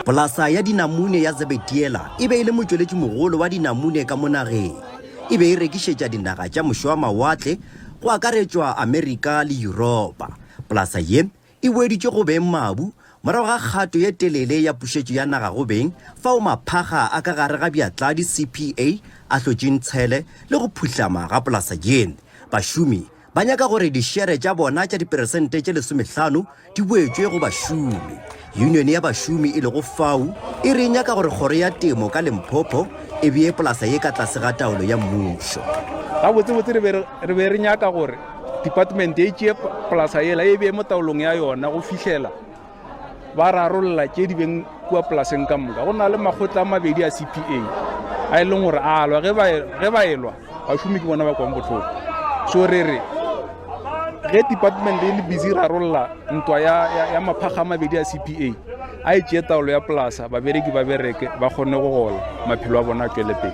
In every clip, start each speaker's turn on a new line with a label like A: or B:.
A: Polasa ya dinamune ya Zebediela e be e le motšweletši mogolo wa dinamune ka mo nageng. E be e rekišetša dinaga tša mošo wa mawatle go akaretšwa Amerika le Europa. Polasa ye e boeditše go beng mabu morago ga kgato ye telele ya pušetšo ya naga go beng fao maphaga a ka gare ga biatla di CPA a hlotšeng tshele le go phuhlama ga polasa yene. Bašomi ba nyaka gore dišere tša bona tša diperesente tše 15 di boetšwe go bašomi. Union ya bašomi e le go fao e re nyaka gore Kgoro ya Temo ka Limpopo e bee polasa ye ka tlase ga taolo ya mmušo.
B: Ga botsebotse re be re nyaka gore department e tšee polasa yela e bee mo taolong ya yona go fihlela ba rarolola tše di beng kua polaseng ka moka. Go na le makgotla a mabedi a CPA a e leng gore a alwa ge ba elwa bašomi ke bona ba kwang botlhoko. So re ge department e le busy rarolola ntwa ya maphaga a mabedi a CPA a e tšee taolo ya polasa babereki ba bereke ba kgone go gola maphelo a bona a tšwele pele.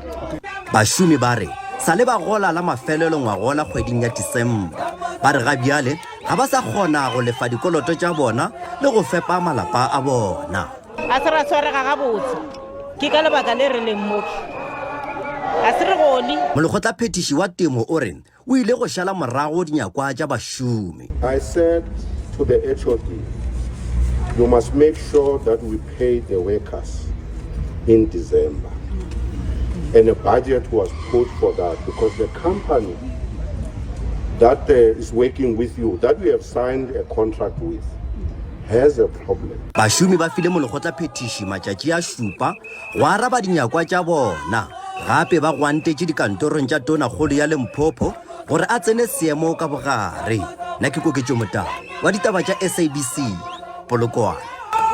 A: Bašomi ba re sa le ba gola la mafelelo ngwagola kgweding ya Disemba. Ba re ga bjale ga ba sa kgona go lefa dikoloto tša bona le go fepa malapa a bona.
C: A se ra tshwarega gabotse ke ka lebaka le re leng moke a se re gole.
A: Molekgotlaphethiši wa Temo o re o ile go šala morago dinyakwa tša bašomi.
D: I said to the HOD, you must make sure that we pay the workers in December. And a budget was put for that because the company that is working with you, that we have signed a contract with, has a problem.
A: Bašomi ba file molekgotlaphethiši matšatši a 7 go araba dinyakwa tša bona. Gape ba gwantetše dikantotong tša tonakgolo ya Limpopo gore a tsene seemo ka bogare. Nna ke Ditaba wa ditaba tša SABC Polokwane.